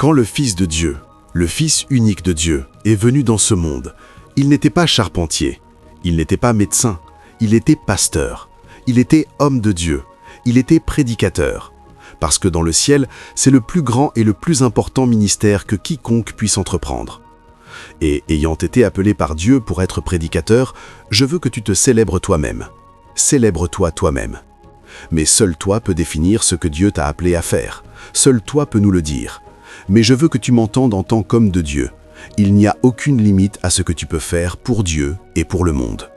Quand le Fils de Dieu, le Fils unique de Dieu, est venu dans ce monde, il n'était pas charpentier, il n'était pas médecin, il était pasteur, il était homme de Dieu, il était prédicateur. Parce que dans le ciel, c'est le plus grand et le plus important ministère que quiconque puisse entreprendre. Et ayant été appelé par Dieu pour être prédicateur, je veux que tu te célèbres toi-même. Célèbre-toi toi-même. Mais seul toi peux définir ce que Dieu t'a appelé à faire. Seul toi peux nous le dire. Mais je veux que tu m'entendes en tant qu'homme de Dieu. Il n'y a aucune limite à ce que tu peux faire pour Dieu et pour le monde.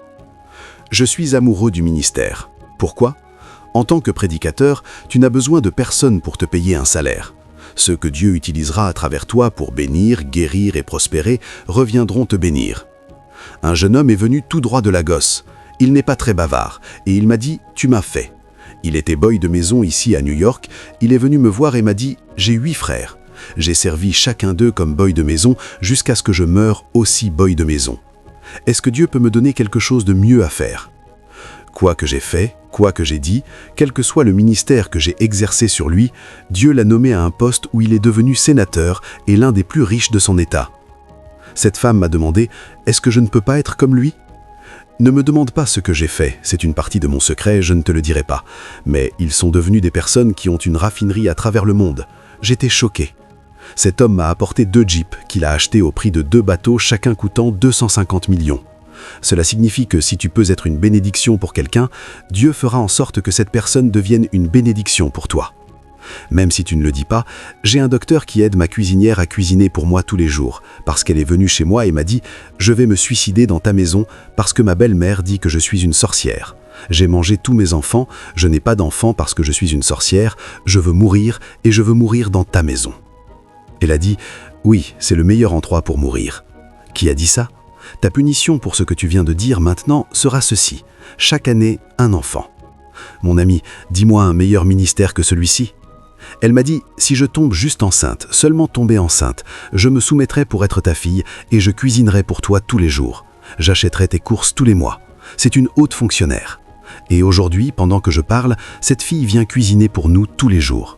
Je suis amoureux du ministère. Pourquoi ? En tant que prédicateur, tu n'as besoin de personne pour te payer un salaire. Ceux que Dieu utilisera à travers toi pour bénir, guérir et prospérer reviendront te bénir. Un jeune homme est venu tout droit de Lagos. Il n'est pas très bavard et il m'a dit « tu m'as fait ». Il était boy de maison ici à New York. Il est venu me voir et m'a dit « j'ai 8 frères. J'ai servi chacun d'eux comme boy de maison jusqu'à ce que je meure aussi boy de maison. Est-ce que Dieu peut me donner quelque chose de mieux à faire ?» Quoi que j'ai fait, quoi que j'ai dit, quel que soit le ministère que j'ai exercé sur lui, Dieu l'a nommé à un poste où il est devenu sénateur et l'un des plus riches de son État. Cette femme m'a demandé « Est-ce que je ne peux pas être comme lui ?» Ne me demande pas ce que j'ai fait, c'est une partie de mon secret, je ne te le dirai pas. Mais ils sont devenus des personnes qui ont une raffinerie à travers le monde. J'étais choqué. Cet homme m'a apporté 2 jeeps qu'il a achetés au prix de 2 bateaux, chacun coûtant 250 millions. Cela signifie que si tu peux être une bénédiction pour quelqu'un, Dieu fera en sorte que cette personne devienne une bénédiction pour toi. Même si tu ne le dis pas, j'ai un docteur qui aide ma cuisinière à cuisiner pour moi tous les jours, parce qu'elle est venue chez moi et m'a dit « Je vais me suicider dans ta maison parce que ma belle-mère dit que je suis une sorcière. J'ai mangé tous mes enfants, je n'ai pas d'enfants parce que je suis une sorcière, je veux mourir et je veux mourir dans ta maison. » Elle a dit « Oui, c'est le meilleur endroit pour mourir. » Qui a dit ça ? Ta punition pour ce que tu viens de dire maintenant sera ceci. Chaque année, un enfant. Mon ami, dis-moi un meilleur ministère que celui-ci. Elle m'a dit, si je tombe juste enceinte, seulement tomber enceinte, je me soumettrai pour être ta fille et je cuisinerai pour toi tous les jours. J'achèterai tes courses tous les mois. C'est une haute fonctionnaire. Et aujourd'hui, pendant que je parle, cette fille vient cuisiner pour nous tous les jours.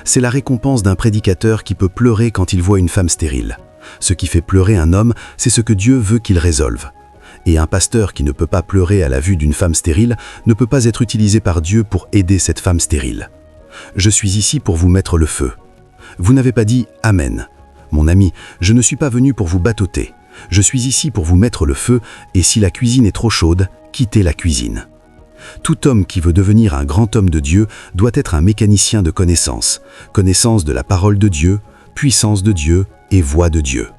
C'est la récompense d'un prédicateur qui peut pleurer quand il voit une femme stérile. Ce qui fait pleurer un homme, c'est ce que Dieu veut qu'il résolve. Et un pasteur qui ne peut pas pleurer à la vue d'une femme stérile ne peut pas être utilisé par Dieu pour aider cette femme stérile. Je suis ici pour vous mettre le feu. Vous n'avez pas dit « Amen ». Mon ami, je ne suis pas venu pour vous bâtoter. Je suis ici pour vous mettre le feu et si la cuisine est trop chaude, quittez la cuisine. Tout homme qui veut devenir un grand homme de Dieu doit être un mécanicien de connaissance. Connaissance de la parole de Dieu, puissance de Dieu et voix de Dieu.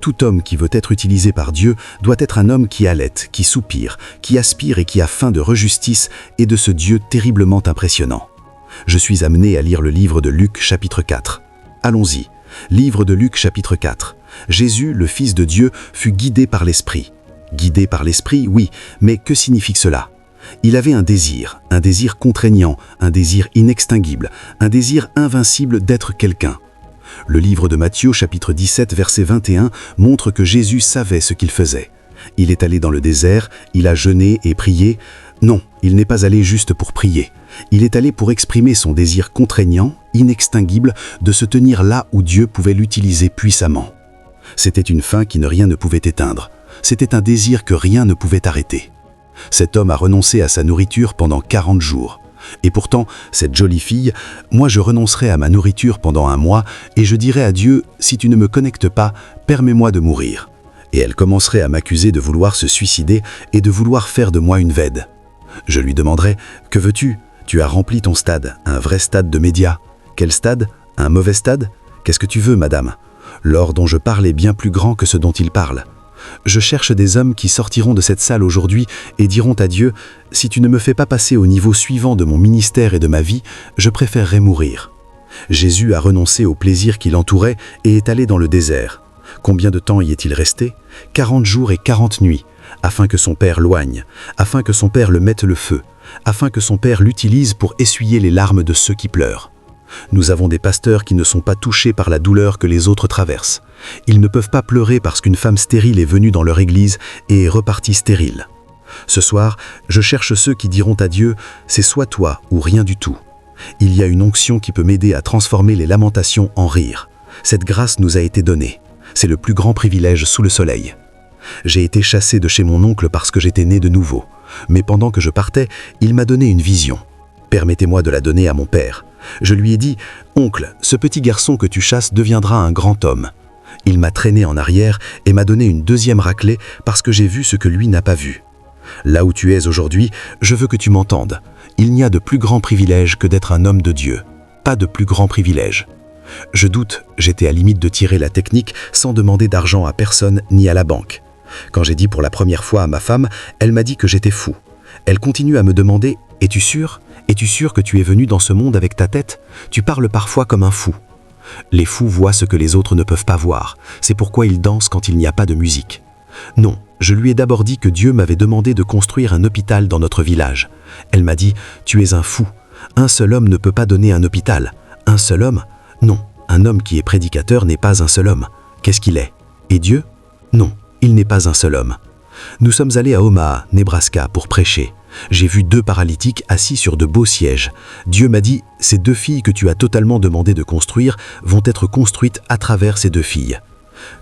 Tout homme qui veut être utilisé par Dieu doit être un homme qui halète, qui soupire, qui aspire et qui a faim de rejustice et de ce Dieu terriblement impressionnant. Je suis amené à lire le livre de Luc chapitre 4. Allons-y. Livre de Luc chapitre 4. Jésus, le Fils de Dieu, fut guidé par l'Esprit. Guidé par l'Esprit, oui, mais que signifie cela ? Il avait un désir contraignant, un désir inextinguible, un désir invincible d'être quelqu'un. Le livre de Matthieu chapitre 17 verset 21 montre que Jésus savait ce qu'il faisait. Il est allé dans le désert, il a jeûné et prié. Non, il n'est pas allé juste pour prier. Il est allé pour exprimer son désir contraignant, inextinguible, de se tenir là où Dieu pouvait l'utiliser puissamment. C'était une faim qui rien ne pouvait éteindre. C'était un désir que rien ne pouvait arrêter. Cet homme a renoncé à sa nourriture pendant 40 jours. Et pourtant, cette jolie fille, moi je renoncerai à ma nourriture pendant 1 mois et je dirai à Dieu, si tu ne me connectes pas, permets-moi de mourir. Et elle commencerait à m'accuser de vouloir se suicider et de vouloir faire de moi une vède. Je lui demanderai, que veux-tu ? Tu as rempli ton stade, un vrai stade de médias. Quel stade ? Un mauvais stade ? Qu'est-ce que tu veux, madame ? L'or dont je parle est bien plus grand que ce dont il parle. Je cherche des hommes qui sortiront de cette salle aujourd'hui et diront à Dieu, si tu ne me fais pas passer au niveau suivant de mon ministère et de ma vie, je préférerais mourir. Jésus a renoncé au plaisir qui l'entourait et est allé dans le désert. Combien de temps y est-il resté ? 40 jours et 40 nuits, afin que son Père loigne, afin que son Père le mette le feu, afin que son Père l'utilise pour essuyer les larmes de ceux qui pleurent. Nous avons des pasteurs qui ne sont pas touchés par la douleur que les autres traversent. Ils ne peuvent pas pleurer parce qu'une femme stérile est venue dans leur église et est repartie stérile. Ce soir, je cherche ceux qui diront à Dieu, c'est soit toi ou rien du tout. Il y a une onction qui peut m'aider à transformer les lamentations en rire. Cette grâce nous a été donnée. C'est le plus grand privilège sous le soleil. J'ai été chassé de chez mon oncle parce que j'étais né de nouveau. Mais pendant que je partais, il m'a donné une vision. Permettez-moi de la donner à mon père. Je lui ai dit « Oncle, ce petit garçon que tu chasses deviendra un grand homme. » Il m'a traîné en arrière et m'a donné une deuxième raclée parce que j'ai vu ce que lui n'a pas vu. Là où tu es aujourd'hui, je veux que tu m'entendes. Il n'y a de plus grand privilège que d'être un homme de Dieu. Pas de plus grand privilège. Je doute, j'étais à limite de tirer la technique sans demander d'argent à personne ni à la banque. Quand j'ai dit pour la première fois à ma femme, elle m'a dit que j'étais fou. Elle continue à me demander « Es-tu sûr ? Es-tu sûr que tu es venu dans ce monde avec ta tête ? Tu parles parfois comme un fou. » Les fous voient ce que les autres ne peuvent pas voir. C'est pourquoi ils dansent quand il n'y a pas de musique. Non, je lui ai d'abord dit que Dieu m'avait demandé de construire un hôpital dans notre village. Elle m'a dit « Tu es un fou. Un seul homme ne peut pas donner un hôpital. Un seul homme ? Non, un homme qui est prédicateur n'est pas un seul homme. Qu'est-ce qu'il est ? Et Dieu ? Non, il n'est pas un seul homme. » Nous sommes allés à Omaha, Nebraska, pour prêcher. J'ai vu 2 paralytiques assis sur de beaux sièges. Dieu m'a dit « Ces 2 filles que tu as totalement demandé de construire vont être construites à travers ces 2 filles. »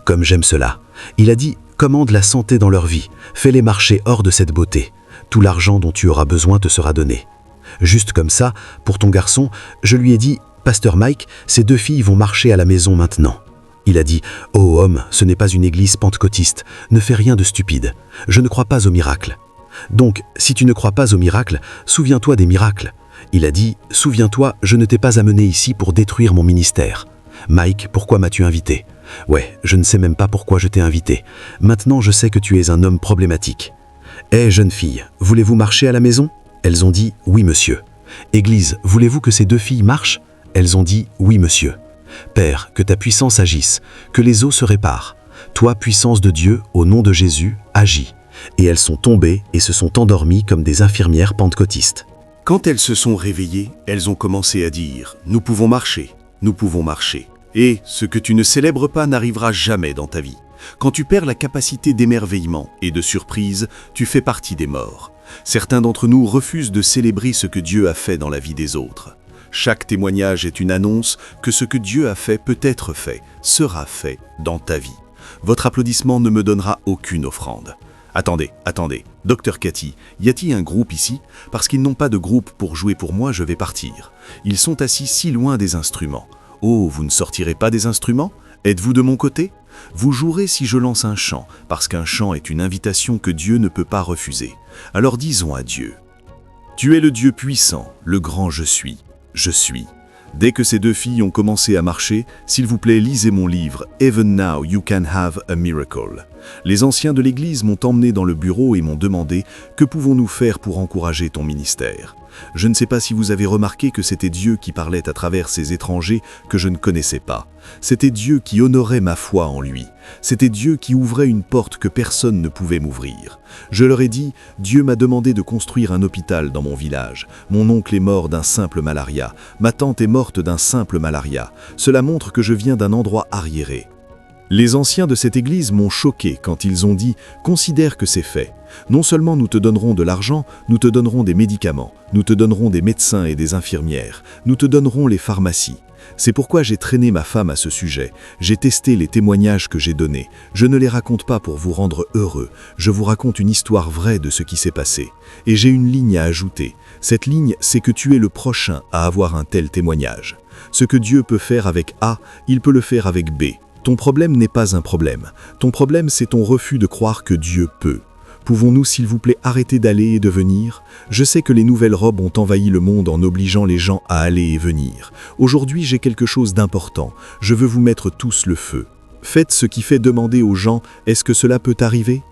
Comme j'aime cela. Il a dit « Commande la santé dans leur vie. Fais-les marcher hors de cette beauté. Tout l'argent dont tu auras besoin te sera donné. » Juste comme ça, pour ton garçon, je lui ai dit « Pasteur Mike, ces 2 filles vont marcher à la maison maintenant. » Il a dit « Oh homme, ce n'est pas une église pentecôtiste. Ne fais rien de stupide. Je ne crois pas aux miracles. » Donc, si tu ne crois pas aux miracles, souviens-toi des miracles. Il a dit « Souviens-toi, je ne t'ai pas amené ici pour détruire mon ministère. Mike, pourquoi m'as-tu invité ? Ouais, je ne sais même pas pourquoi je t'ai invité. Maintenant, je sais que tu es un homme problématique. Hé, jeune fille, voulez-vous marcher à la maison ? Elles ont dit « Oui, monsieur. » Église, voulez-vous que ces 2 filles marchent ? Elles ont dit « Oui, monsieur. » Père, que ta puissance agisse, que les eaux se réparent. Toi, puissance de Dieu, au nom de Jésus, agis. Et elles sont tombées et se sont endormies comme des infirmières pentecôtistes. Quand elles se sont réveillées, elles ont commencé à dire « Nous pouvons marcher, nous pouvons marcher. » Et ce que tu ne célèbres pas n'arrivera jamais dans ta vie. Quand tu perds la capacité d'émerveillement et de surprise, tu fais partie des morts. Certains d'entre nous refusent de célébrer ce que Dieu a fait dans la vie des autres. Chaque témoignage est une annonce que ce que Dieu a fait peut être fait, sera fait dans ta vie. Votre applaudissement ne me donnera aucune offrande. Attendez, Dr Cathy, y a-t-il un groupe ici ? Parce qu'ils n'ont pas de groupe pour jouer pour moi, je vais partir. Ils sont assis si loin des instruments. Oh, vous ne sortirez pas des instruments ? Êtes-vous de mon côté ? Vous jouerez si je lance un chant, parce qu'un chant est une invitation que Dieu ne peut pas refuser. Alors disons à Dieu. Tu es le Dieu puissant, le grand je suis. Je suis. Dès que ces 2 filles ont commencé à marcher, s'il vous plaît, lisez mon livre « Even now you can have a miracle ». Les anciens de l'Église m'ont emmené dans le bureau et m'ont demandé « Que pouvons-nous faire pour encourager ton ministère ?» Je ne sais pas si vous avez remarqué que c'était Dieu qui parlait à travers ces étrangers que je ne connaissais pas. C'était Dieu qui honorait ma foi en lui. C'était Dieu qui ouvrait une porte que personne ne pouvait m'ouvrir. Je leur ai dit, Dieu m'a demandé de construire un hôpital dans mon village. Mon oncle est mort d'un simple malaria. Ma tante est morte d'un simple malaria. Cela montre que je viens d'un endroit arriéré. Les anciens de cette église m'ont choqué quand ils ont dit « Considère que c'est fait. Non seulement nous te donnerons de l'argent, nous te donnerons des médicaments, nous te donnerons des médecins et des infirmières, nous te donnerons les pharmacies. » C'est pourquoi j'ai traîné ma femme à ce sujet. J'ai testé les témoignages que j'ai donnés. Je ne les raconte pas pour vous rendre heureux. Je vous raconte une histoire vraie de ce qui s'est passé. Et j'ai une ligne à ajouter. Cette ligne, c'est que tu es le prochain à avoir un tel témoignage. Ce que Dieu peut faire avec A, il peut le faire avec B. Ton problème n'est pas un problème. Ton problème, c'est ton refus de croire que Dieu peut. Pouvons-nous, s'il vous plaît, arrêter d'aller et de venir ? Je sais que les nouvelles robes ont envahi le monde en obligeant les gens à aller et venir. Aujourd'hui, j'ai quelque chose d'important. Je veux vous mettre tous le feu. Faites ce qui fait demander aux gens « Est-ce que cela peut arriver ?»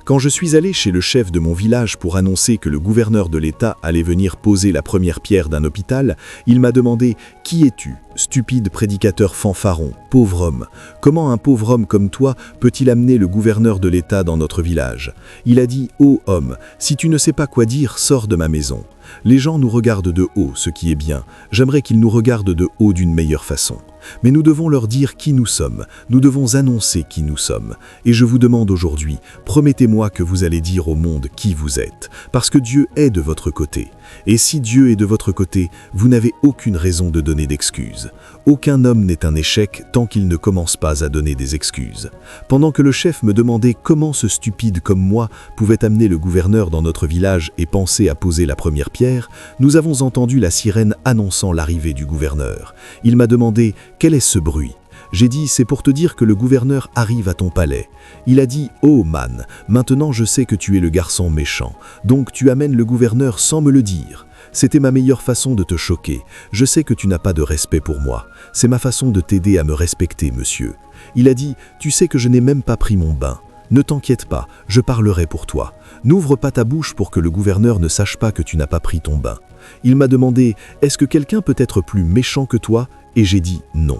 Quand je suis allé chez le chef de mon village pour annoncer que le gouverneur de l'État allait venir poser la première pierre d'un hôpital, il m'a demandé « Qui es-tu ? Stupide prédicateur fanfaron, pauvre homme. Comment un pauvre homme comme toi peut-il amener le gouverneur de l'État dans notre village ?» Il a dit « Ô homme, si tu ne sais pas quoi dire, sors de ma maison. » Les gens nous regardent de haut, ce qui est bien. J'aimerais qu'ils nous regardent de haut d'une meilleure façon. Mais nous devons leur dire qui nous sommes. Nous devons annoncer qui nous sommes. Et je vous demande aujourd'hui, promettez-moi que vous allez dire au monde qui vous êtes. Parce que Dieu est de votre côté. Et si Dieu est de votre côté, vous n'avez aucune raison de donner d'excuses. Aucun homme n'est un échec tant qu'il ne commence pas à donner des excuses. Pendant que le chef me demandait comment ce stupide comme moi pouvait amener le gouverneur dans notre village et penser à poser la première pierre, nous avons entendu la sirène annonçant l'arrivée du gouverneur. Il m'a demandé « Quel est ce bruit ?» J'ai dit « C'est pour te dire que le gouverneur arrive à ton palais. » Il a dit « Oh man, maintenant je sais que tu es le garçon méchant, donc tu amènes le gouverneur sans me le dire. » C'était ma meilleure façon de te choquer. Je sais que tu n'as pas de respect pour moi. C'est ma façon de t'aider à me respecter, monsieur. Il a dit « Tu sais que je n'ai même pas pris mon bain. Ne t'inquiète pas, je parlerai pour toi. N'ouvre pas ta bouche pour que le gouverneur ne sache pas que tu n'as pas pris ton bain. » Il m'a demandé « Est-ce que quelqu'un peut être plus méchant que toi ?» Et j'ai dit « Non. »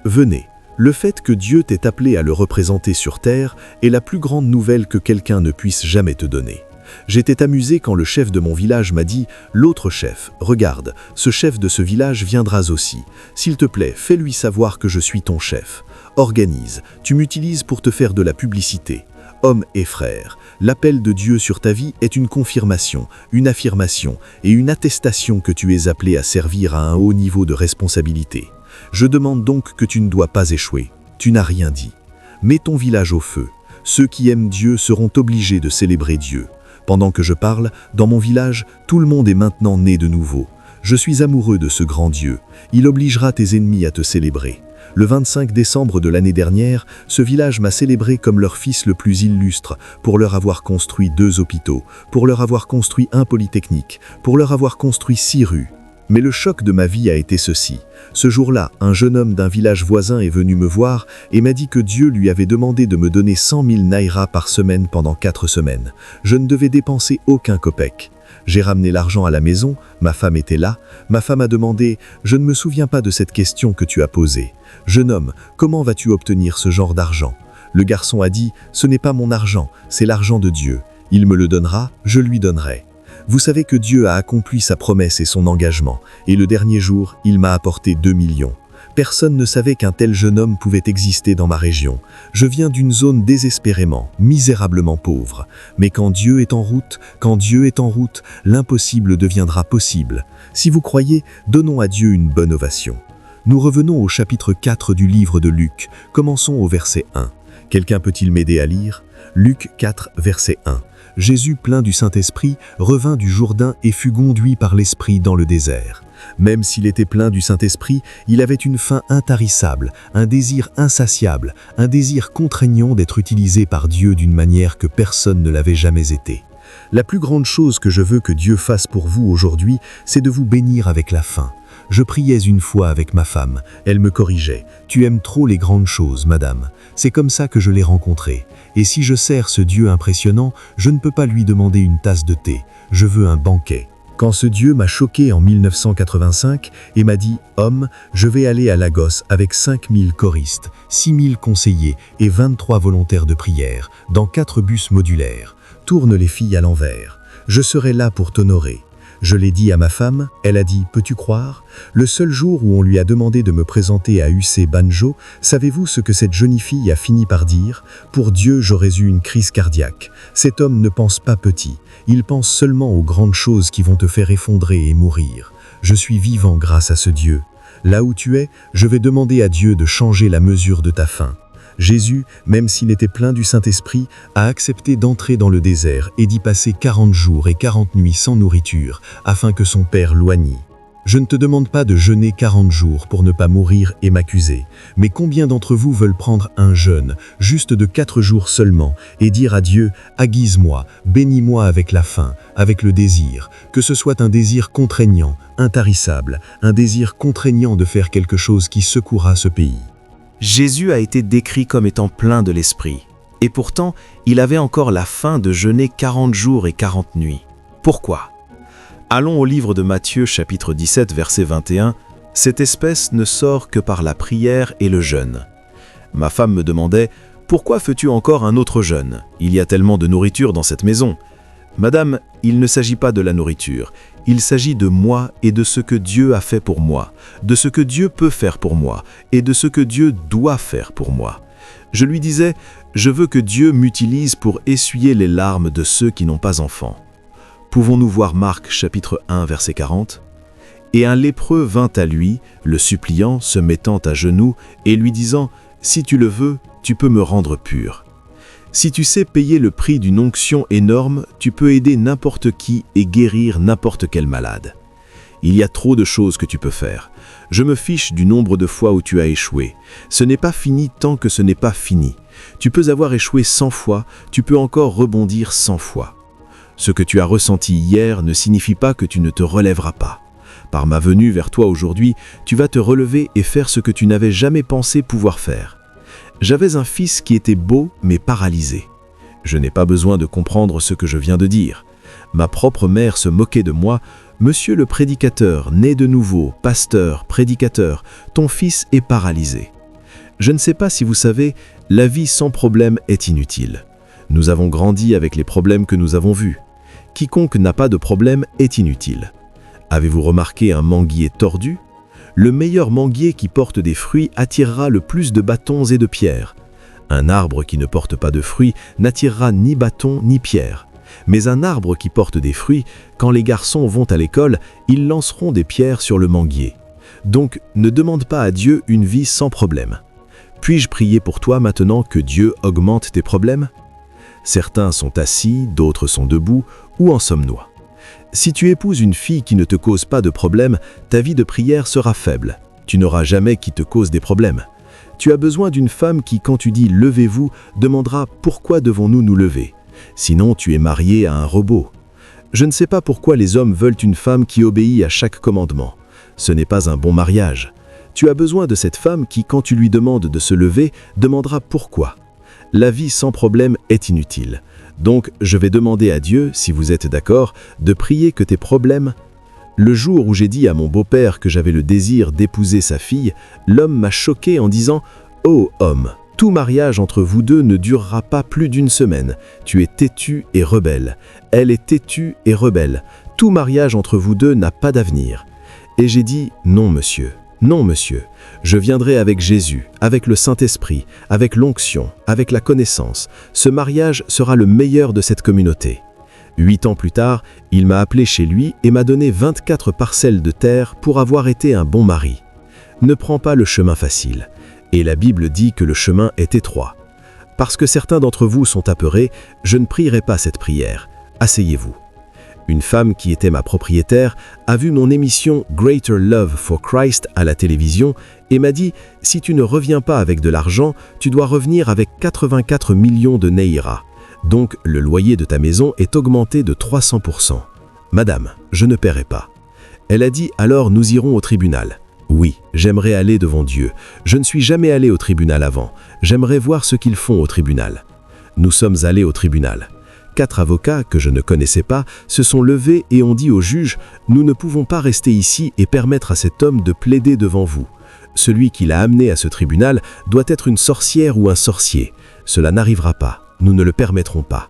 Venez. Le fait que Dieu t'ait appelé à le représenter sur terre est la plus grande nouvelle que quelqu'un ne puisse jamais te donner. J'étais amusé quand le chef de mon village m'a dit « L'autre chef, regarde, ce chef de ce village viendra aussi. S'il te plaît, fais-lui savoir que je suis ton chef. Organise, tu m'utilises pour te faire de la publicité. Homme et frère, l'appel de Dieu sur ta vie est une confirmation, une affirmation et une attestation que tu es appelé à servir à un haut niveau de responsabilité. Je demande donc que tu ne dois pas échouer. Tu n'as rien dit. Mets ton village au feu. Ceux qui aiment Dieu seront obligés de célébrer Dieu. Pendant que je parle, dans mon village, tout le monde est maintenant né de nouveau. Je suis amoureux de ce grand Dieu. Il obligera tes ennemis à te célébrer. Le 25 décembre de l'année dernière, ce village m'a célébré comme leur fils le plus illustre, pour leur avoir construit 2 hôpitaux, pour leur avoir construit un polytechnique, pour leur avoir construit 6 rues. Mais le choc de ma vie a été ceci. Ce jour-là, un jeune homme d'un village voisin est venu me voir et m'a dit que Dieu lui avait demandé de me donner 100 000 naira par semaine pendant 4 semaines. Je ne devais dépenser aucun copec. J'ai ramené l'argent à la maison, ma femme était là. Ma femme a demandé « Je ne me souviens pas de cette question que tu as posée. Jeune homme, comment vas-tu obtenir ce genre d'argent ?» Le garçon a dit « Ce n'est pas mon argent, c'est l'argent de Dieu. Il me le donnera, je lui donnerai. » Vous savez que Dieu a accompli sa promesse et son engagement, et le dernier jour, il m'a apporté 2 millions. Personne ne savait qu'un tel jeune homme pouvait exister dans ma région. Je viens d'une zone désespérément, misérablement pauvre. Mais quand Dieu est en route, l'impossible deviendra possible. Si vous croyez, donnons à Dieu une bonne ovation. Nous revenons au chapitre 4 du livre de Luc. Commençons au verset 1. Quelqu'un peut-il m'aider à lire ? Luc 4, verset 1. Jésus, plein du Saint-Esprit, revint du Jourdain et fut conduit par l'Esprit dans le désert. Même s'il était plein du Saint-Esprit, il avait une faim intarissable, un désir insatiable, un désir contraignant d'être utilisé par Dieu d'une manière que personne ne l'avait jamais été. La plus grande chose que je veux que Dieu fasse pour vous aujourd'hui, c'est de vous bénir avec la faim. Je priais une fois avec ma femme. Elle me corrigeait. « Tu aimes trop les grandes choses, madame. » C'est comme ça que je l'ai rencontré. Et si je sers ce Dieu impressionnant, je ne peux pas lui demander une tasse de thé. Je veux un banquet. Quand ce Dieu m'a choqué en 1985 et m'a dit « Homme, je vais aller à Lagos avec 5000 choristes, 6000 conseillers et 23 volontaires de prière, dans 4 bus modulaires. Tourne les filles à l'envers. Je serai là pour t'honorer. » Je l'ai dit à ma femme, elle a dit « Peux-tu croire ?» Le seul jour où on lui a demandé de me présenter à UC Banjo, savez-vous ce que cette jeune fille a fini par dire ? « Pour Dieu, j'aurais eu une crise cardiaque. Cet homme ne pense pas petit. Il pense seulement aux grandes choses qui vont te faire effondrer et mourir. Je suis vivant grâce à ce Dieu. Là où tu es, je vais demander à Dieu de changer la mesure de ta faim. » Jésus, même s'il était plein du Saint-Esprit, a accepté d'entrer dans le désert et d'y passer 40 jours et 40 nuits sans nourriture, afin que son Père loignît. Je ne te demande pas de jeûner 40 jours pour ne pas mourir et m'accuser, mais combien d'entre vous veulent prendre un jeûne, juste de 4 jours seulement, et dire à Dieu « Aiguise-moi, bénis-moi avec la faim, avec le désir, que ce soit un désir contraignant, intarissable, un désir contraignant de faire quelque chose qui secouera ce pays. » Jésus a été décrit comme étant plein de l'Esprit. Et pourtant, il avait encore la faim de jeûner 40 jours et 40 nuits. Pourquoi ? Allons au livre de Matthieu, chapitre 17, verset 21. « Cette espèce ne sort que par la prière et le jeûne. » Ma femme me demandait « Pourquoi fais-tu encore un autre jeûne ? Il y a tellement de nourriture dans cette maison. » Madame, il ne s'agit pas de la nourriture. Il s'agit de moi et de ce que Dieu a fait pour moi, de ce que Dieu peut faire pour moi et de ce que Dieu doit faire pour moi. Je lui disais, je veux que Dieu m'utilise pour essuyer les larmes de ceux qui n'ont pas enfant. Pouvons-nous voir Marc chapitre 1 verset 40 ? Et un lépreux vint à lui, le suppliant, se mettant à genoux et lui disant « Si tu le veux, tu peux me rendre pur. Si tu sais payer le prix d'une onction énorme, tu peux aider n'importe qui et guérir n'importe quel malade. Il y a trop de choses que tu peux faire. Je me fiche du nombre de fois où tu as échoué. Ce n'est pas fini tant que ce n'est pas fini. Tu peux avoir échoué 100 fois, tu peux encore rebondir 100 fois. Ce que tu as ressenti hier ne signifie pas que tu ne te relèveras pas. Par ma venue vers toi aujourd'hui, tu vas te relever et faire ce que tu n'avais jamais pensé pouvoir faire. J'avais un fils qui était beau mais paralysé. Je n'ai pas besoin de comprendre ce que je viens de dire. Ma propre mère se moquait de moi. Monsieur le prédicateur, né de nouveau, pasteur, prédicateur, ton fils est paralysé. Je ne sais pas si vous savez, la vie sans problème est inutile. Nous avons grandi avec les problèmes que nous avons vus. Quiconque n'a pas de problème est inutile. Avez-vous remarqué un manguier tordu ? Le meilleur manguier qui porte des fruits attirera le plus de bâtons et de pierres. Un arbre qui ne porte pas de fruits n'attirera ni bâtons ni pierres. Mais un arbre qui porte des fruits, quand les garçons vont à l'école, ils lanceront des pierres sur le manguier. Donc, ne demande pas à Dieu une vie sans problème. Puis-je prier pour toi maintenant que Dieu augmente tes problèmes ? Certains sont assis, d'autres sont debout. Où en sommes-nous ? Si tu épouses une fille qui ne te cause pas de problème, ta vie de prière sera faible. Tu n'auras jamais qui te cause des problèmes. Tu as besoin d'une femme qui, quand tu dis « levez-vous », demandera « pourquoi devons-nous nous lever ?» Sinon, tu es marié à un robot. Je ne sais pas pourquoi les hommes veulent une femme qui obéit à chaque commandement. Ce n'est pas un bon mariage. Tu as besoin de cette femme qui, quand tu lui demandes de se lever, demandera pourquoi. La vie sans problème est inutile. Donc, je vais demander à Dieu, si vous êtes d'accord, de prier que tes problèmes... Le jour où j'ai dit à mon beau-père que j'avais le désir d'épouser sa fille, l'homme m'a choqué en disant « Oh homme, tout mariage entre vous deux ne durera pas plus d'une semaine. Tu es têtu et rebelle. Elle est têtue et rebelle. Tout mariage entre vous deux n'a pas d'avenir. » Et j'ai dit « Non, monsieur. Non, monsieur. Je viendrai avec Jésus, avec le Saint-Esprit, avec l'onction, avec la connaissance. Ce mariage sera le meilleur de cette communauté. » 8 ans plus tard, il m'a appelé chez lui et m'a donné 24 parcelles de terre pour avoir été un bon mari. Ne prends pas le chemin facile. Et la Bible dit que le chemin est étroit. Parce que certains d'entre vous sont apeurés, je ne prierai pas cette prière. Asseyez-vous. Une femme qui était ma propriétaire a vu mon émission Greater Love for Christ à la télévision et m'a dit « Si tu ne reviens pas avec de l'argent, tu dois revenir avec 84 millions de Neira. Donc le loyer de ta maison est augmenté de 300%. Madame, je ne paierai pas. » Elle a dit « Alors nous irons au tribunal. » Oui, j'aimerais aller devant Dieu. Je ne suis jamais allé au tribunal avant. J'aimerais voir ce qu'ils font au tribunal. Nous sommes allés au tribunal. 4 avocats que je ne connaissais pas se sont levés et ont dit au juge « Nous ne pouvons pas rester ici et permettre à cet homme de plaider devant vous. Celui qui l'a amené à ce tribunal doit être une sorcière ou un sorcier. Cela n'arrivera pas. Nous ne le permettrons pas. »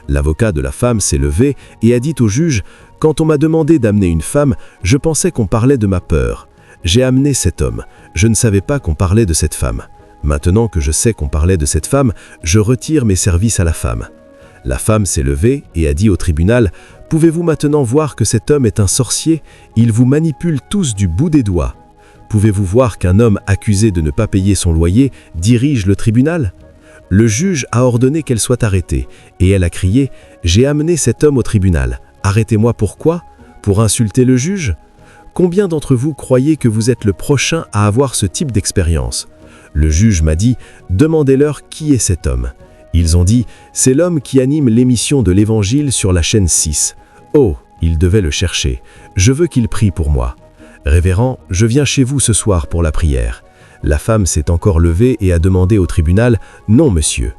L'avocat de la femme s'est levé et a dit au juge « Quand on m'a demandé d'amener une femme, je pensais qu'on parlait de ma peur. J'ai amené cet homme. Je ne savais pas qu'on parlait de cette femme. Maintenant que je sais qu'on parlait de cette femme, je retire mes services à la femme. » La femme s'est levée et a dit au tribunal « Pouvez-vous maintenant voir que cet homme est un sorcier? Il vous manipule tous du bout des doigts. Pouvez-vous voir qu'un homme accusé de ne pas payer son loyer dirige le tribunal ?» Le juge a ordonné qu'elle soit arrêtée et elle a crié « J'ai amené cet homme au tribunal. Arrêtez-moi pourquoi? Pour insulter le juge? Combien d'entre vous croyez que vous êtes le prochain à avoir ce type d'expérience? » Le juge m'a dit « Demandez-leur qui est cet homme. » Ils ont dit « C'est l'homme qui anime l'émission de l'Évangile sur la chaîne 6. Oh, il devait le chercher. Je veux qu'il prie pour moi. Révérend, je viens chez vous ce soir pour la prière. » La femme s'est encore levée et a demandé au tribunal « Non, monsieur.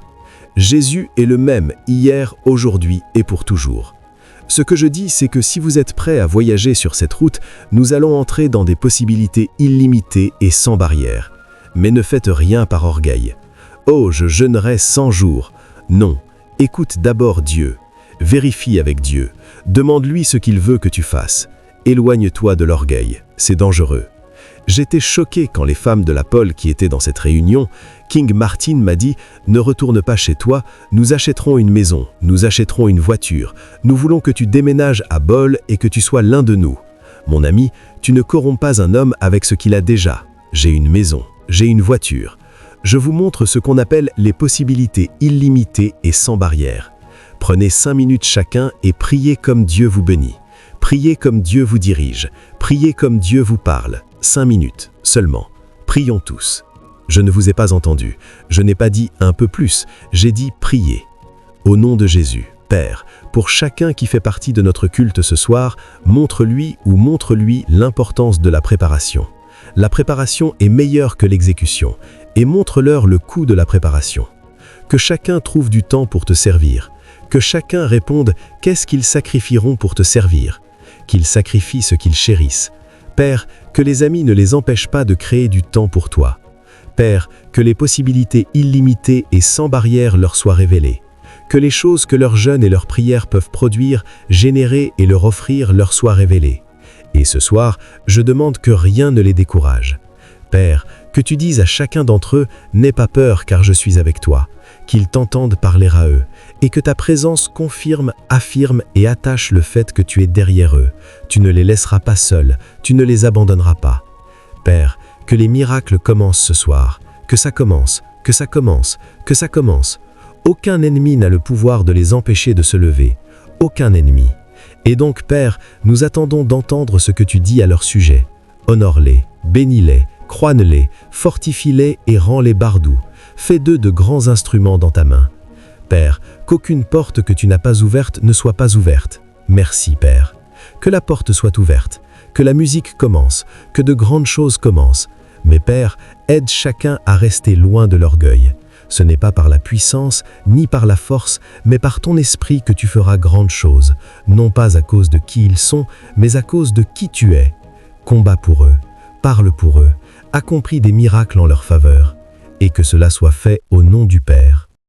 Jésus est le même hier, aujourd'hui et pour toujours. » Ce que je dis, c'est que si vous êtes prêt à voyager sur cette route, nous allons entrer dans des possibilités illimitées et sans barrière. Mais ne faites rien par orgueil. Oh, je jeûnerai 100 jours. Non, écoute d'abord Dieu. Vérifie avec Dieu. Demande-lui ce qu'il veut que tu fasses. Éloigne-toi de l'orgueil, c'est dangereux. J'étais choqué quand les femmes de la Pole qui étaient dans cette réunion, King Martin m'a dit « Ne retourne pas chez toi, nous achèterons une maison, nous achèterons une voiture, nous voulons que tu déménages à Bol et que tu sois l'un de nous. » Mon ami, tu ne corromps pas un homme avec ce qu'il a déjà. J'ai une maison, j'ai une voiture. Je vous montre ce qu'on appelle les possibilités illimitées et sans barrière. Prenez 5 minutes chacun et priez comme Dieu vous bénit. Priez comme Dieu vous dirige. Priez comme Dieu vous parle. 5 minutes seulement. Prions tous. Je ne vous ai pas entendu. Je n'ai pas dit un peu plus. J'ai dit priez. Au nom de Jésus, Père, pour chacun qui fait partie de notre culte ce soir, montre-lui l'importance de la préparation. La préparation est meilleure que l'exécution, et montre-leur le coût de la préparation. Que chacun trouve du temps pour te servir. Que chacun réponde qu'est-ce qu'ils sacrifieront pour te servir. Qu'ils sacrifient ce qu'ils chérissent. Père, que les amis ne les empêchent pas de créer du temps pour toi. Père, que les possibilités illimitées et sans barrière leur soient révélées. Que les choses que leurs jeûnes et leurs prières peuvent produire, générer et leur offrir leur soient révélées. Et ce soir, je demande que rien ne les décourage. Père, que tu dises à chacun d'entre eux « N'aie pas peur car je suis avec toi », qu'ils t'entendent parler à eux, et que ta présence confirme, affirme et attache le fait que tu es derrière eux. Tu ne les laisseras pas seuls, tu ne les abandonneras pas. Père, que les miracles commencent ce soir, que ça commence, que ça commence, que ça commence. Aucun ennemi n'a le pouvoir de les empêcher de se lever. Aucun ennemi. Et donc, Père, nous attendons d'entendre ce que tu dis à leur sujet. Honore-les, bénis-les, croîne-les, fortifie-les et rends-les bardous. Fais d'eux de grands instruments dans ta main. Père, qu'aucune porte que tu n'as pas ouverte ne soit pas ouverte. Merci, Père. Que la porte soit ouverte, que la musique commence, que de grandes choses commencent. Mais Père, aide chacun à rester loin de l'orgueil. Ce n'est pas par la puissance, ni par la force, mais par ton esprit que tu feras grandes choses, non pas à cause de qui ils sont, mais à cause de qui tu es. Combat pour eux, parle pour eux, accomplis des miracles en leur faveur, et que cela soit fait au nom du Père,